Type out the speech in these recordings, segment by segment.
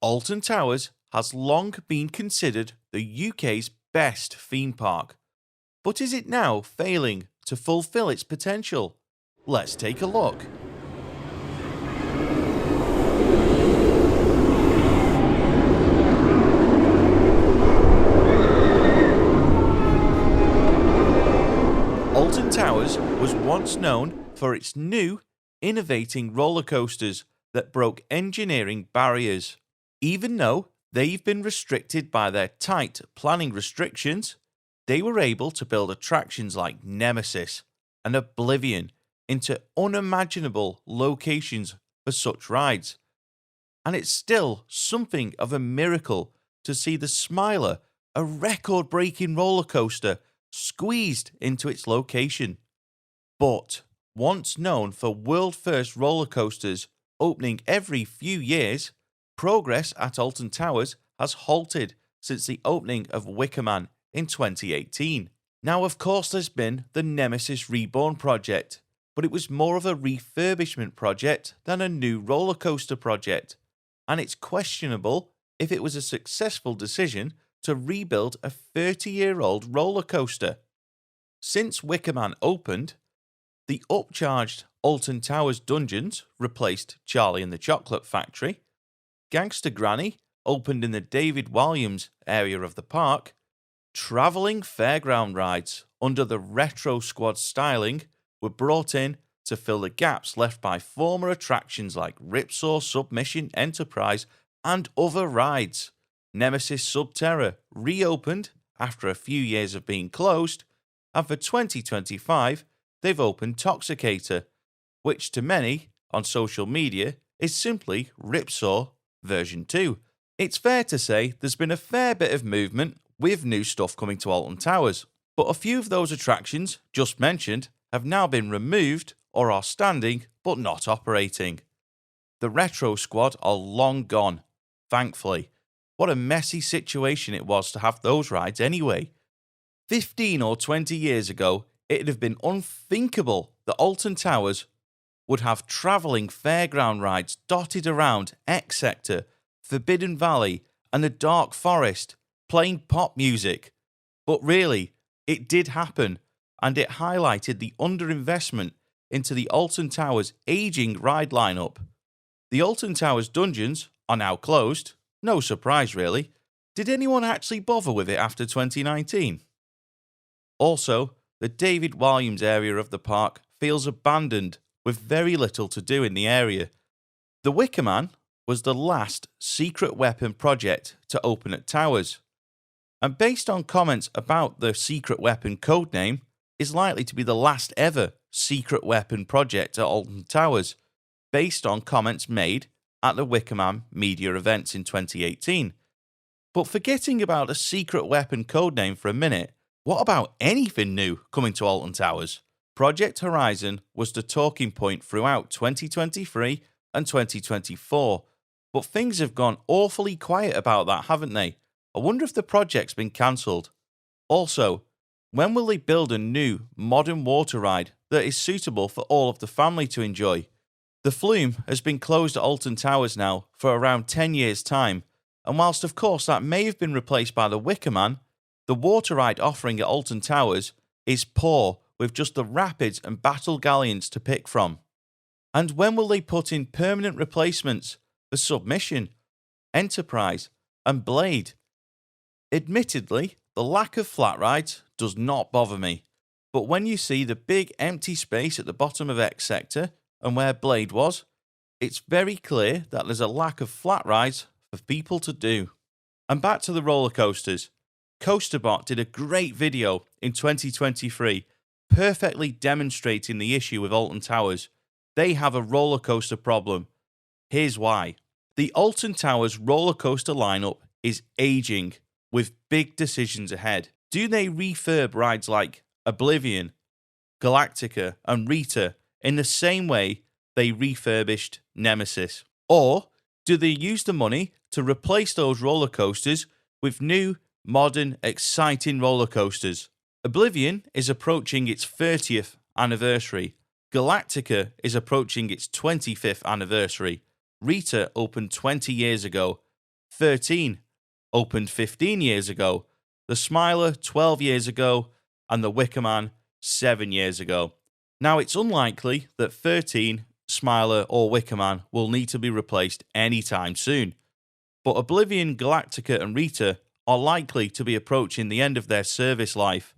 Alton Towers has long been considered the UK's best theme park, but is it now failing to fulfill its potential? Let's take a look. Alton Towers was once known for its new, innovating roller coasters that broke engineering barriers. Even though they've been restricted by their tight planning restrictions, they were able to build attractions like Nemesis and Oblivion into unimaginable locations for such rides. And it's still something of a miracle to see the Smiler, a record-breaking roller coaster, squeezed into its location. But once known for world-first roller coasters opening every few years, progress at Alton Towers has halted since the opening of Wicker Man in 2018. Now, of course, there's been the Nemesis Reborn project, but it was more of a refurbishment project than a new roller coaster project, and it's questionable if it was a successful decision to rebuild a 30-year-old roller coaster. Since Wicker Man opened, the upcharged Alton Towers Dungeons replaced Charlie and the Chocolate Factory, Gangster Granny opened in the David Walliams area of the park, travelling fairground rides under the Retro Squad styling were brought in to fill the gaps left by former attractions like Ripsaw Submission Enterprise and other rides. Nemesis Subterra reopened after a few years of being closed, and for 2025 they've opened Toxicator, which to many on social media is simply Ripsaw version 2. It's fair to say there's been a fair bit of movement with new stuff coming to Alton Towers, but a few of those attractions just mentioned have now been removed or are standing but not operating. The Retro Squad are long gone, thankfully. What a messy situation it was to have those rides anyway. 15 or 20 years ago, it'd have been unthinkable that Alton Towers would have travelling fairground rides dotted around X Sector, Forbidden Valley, and the Dark Forest, playing pop music. But really, it did happen, and it highlighted the underinvestment into the Alton Towers' ageing ride lineup. The Alton Towers Dungeons are now closed. No surprise, really. Did anyone actually bother with it after 2019? Also, the David Walliams area of the park feels abandoned, with very little to do in the area. The Wicker Man was the last secret weapon project to open at Towers, and based on comments about the secret weapon codename, is likely to be the last ever secret weapon project at Alton Towers, based on comments made at the Wicker Man media events in 2018. But forgetting about a secret weapon codename for a minute, what about anything new coming to Alton Towers? Project Horizon was the talking point throughout 2023 and 2024, but things have gone awfully quiet about that, haven't they? I wonder if the project's been cancelled. Also, when will they build a new, modern water ride that is suitable for all of the family to enjoy? The Flume has been closed at Alton Towers now for around 10 years' time, and whilst of course that may have been replaced by the Wicker Man, the water ride offering at Alton Towers is poor, with just the Rapids and Battle Galleons to pick from. And when will they put in permanent replacements for Submission, Enterprise, and Blade? Admittedly, the lack of flat rides does not bother me, but when you see the big empty space at the bottom of X Sector and where Blade was, it's very clear that there's a lack of flat rides for people to do. And back to the roller coasters. CoasterBot did a great video in 2023 perfectly demonstrating the issue with Alton Towers. They have a roller coaster problem. Here's why. The Alton Towers roller coaster lineup is aging, with big decisions ahead. Do they refurb rides like Oblivion, Galactica, and Rita in the same way they refurbished Nemesis? Or do they use the money to replace those roller coasters with new, modern, exciting roller coasters? Oblivion is approaching its 30th anniversary. Galactica is approaching its 25th anniversary. Rita opened 20 years ago. 13 opened 15 years ago, The Smiler 12 years ago, and The Wicker Man 7 years ago. Now, it's unlikely that 13, Smiler, or Wicker Man will need to be replaced anytime soon, but Oblivion, Galactica, and Rita are likely to be approaching the end of their service life,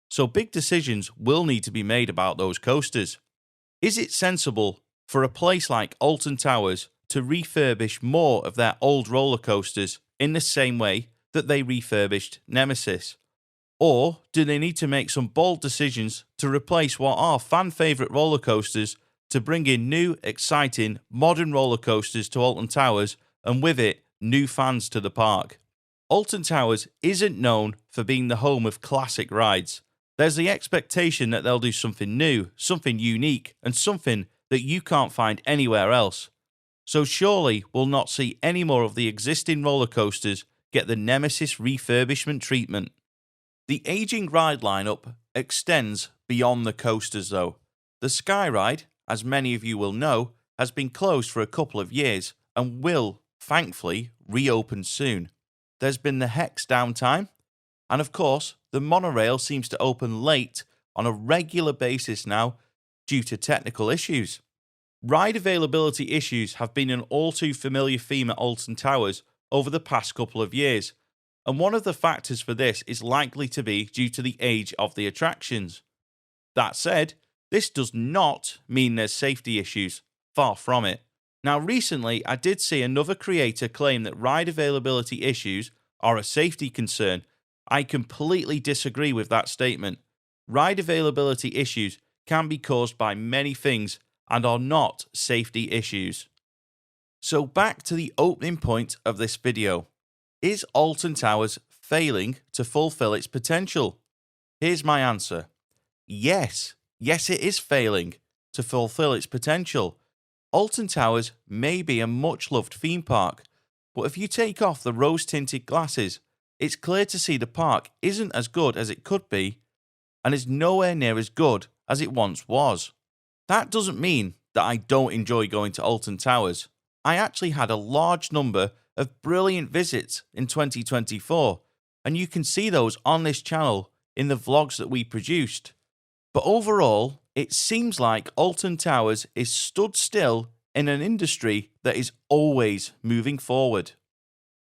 so big decisions will need to be made about those coasters. Is it sensible for a place like Alton Towers to refurbish more of their old roller coasters in the same way that they refurbished Nemesis? Or do they need to make some bold decisions to replace what are fan favourite roller coasters to bring in new, exciting, modern roller coasters to Alton Towers and with it, new fans to the park? Alton Towers isn't known for being the home of classic rides. There's the expectation that they'll do something new, something unique, and something that you can't find anywhere else. So surely we'll not see any more of the existing roller coasters get the Nemesis refurbishment treatment. The aging ride lineup extends beyond the coasters though. The Sky Ride, as many of you will know, has been closed for a couple of years and will, thankfully, reopen soon. There's been the Hex Downtime, and of course, the monorail seems to open late on a regular basis now due to technical issues. Ride availability issues have been an all too familiar theme at Alton Towers over the past couple of years, and one of the factors for this is likely to be due to the age of the attractions. That said, this does not mean there's safety issues, far from it. Now recently, I did see another creator claim that ride availability issues are a safety concern. I completely disagree with that statement. Ride availability issues can be caused by many things and are not safety issues. So back to the opening point of this video. Is Alton Towers failing to fulfill its potential? Here's my answer. Yes. Yes, it is failing to fulfill its potential. Alton Towers may be a much-loved theme park, but if you take off the rose-tinted glasses, it's clear to see the park isn't as good as it could be and is nowhere near as good as it once was. That doesn't mean that I don't enjoy going to Alton Towers. I actually had a large number of brilliant visits in 2024, and you can see those on this channel in the vlogs that we produced. But overall, it seems like Alton Towers is stood still in an industry that is always moving forward.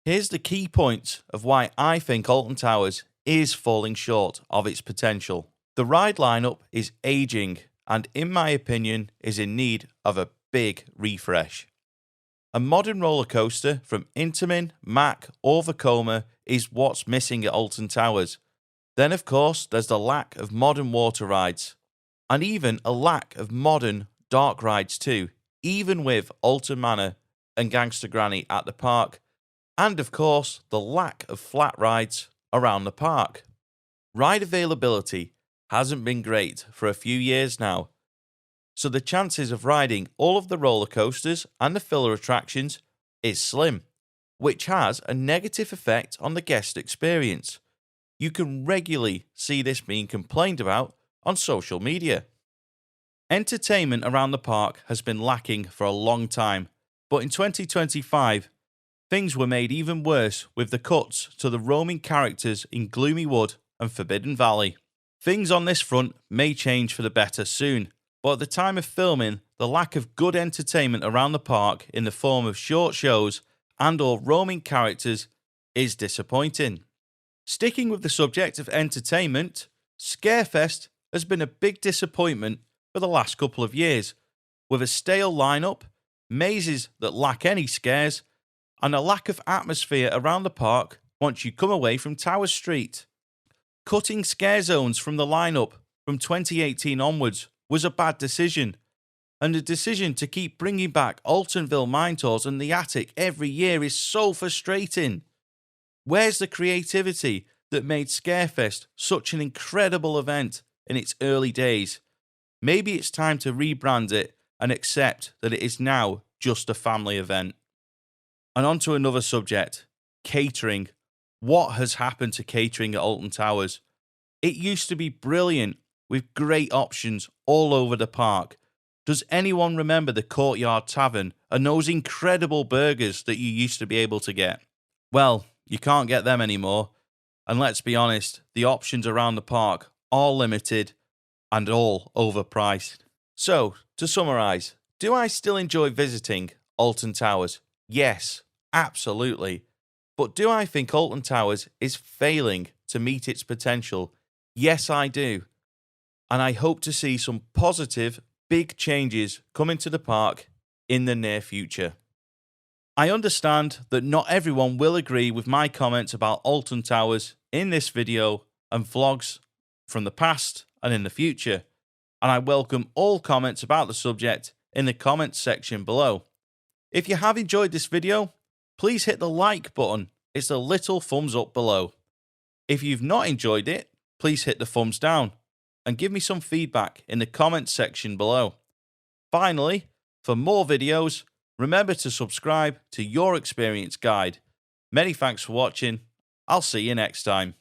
Here's the key points of why I think Alton Towers is falling short of its potential. The ride lineup is aging and, in my opinion, is in need of a big refresh. A modern roller coaster from Intamin, Mack, or Vekoma is what's missing at Alton Towers. Then, of course, there's the lack of modern water rides, and even a lack of modern dark rides too, even with Alton Manor and Gangster Granny at the park, and of course, the lack of flat rides around the park. Ride availability hasn't been great for a few years now, so the chances of riding all of the roller coasters and the filler attractions is slim, which has a negative effect on the guest experience. You can regularly see this being complained about on social media. Entertainment around the park has been lacking for a long time, but in 2025, things were made even worse with the cuts to the roaming characters in Gloomy Wood and Forbidden Valley. Things on this front may change for the better soon, but at the time of filming, the lack of good entertainment around the park in the form of short shows and/or roaming characters is disappointing. Sticking with the subject of entertainment, Scarefest has been a big disappointment for the last couple of years, with a stale lineup, mazes that lack any scares, and a lack of atmosphere around the park once you come away from Tower Street. Cutting scare zones from the lineup from 2018 onwards was a bad decision, and the decision to keep bringing back Altonville Mine Tours and the Attic every year is so frustrating. Where's the creativity that made Scarefest such an incredible event in its early days? Maybe it's time to rebrand it and accept that it is now just a family event. And on to another subject, catering. What has happened to catering at Alton Towers? It used to be brilliant with great options all over the park. Does anyone remember the Courtyard Tavern and those incredible burgers that you used to be able to get? Well, you can't get them anymore. And let's be honest, the options around the park are limited and all overpriced. So, to summarise, do I still enjoy visiting Alton Towers? Yes, absolutely. But do I think Alton Towers is failing to meet its potential? Yes, I do. And I hope to see some positive, big changes coming to the park in the near future. I understand that not everyone will agree with my comments about Alton Towers in this video and vlogs from the past and in the future, and I welcome all comments about the subject in the comments section below. If you have enjoyed this video, please hit the like button. It's the little thumbs up below. If you've not enjoyed it, please hit the thumbs down and give me some feedback in the comments section below. Finally, for more videos, remember to subscribe to Your Experience Guide. Many thanks for watching. I'll see you next time.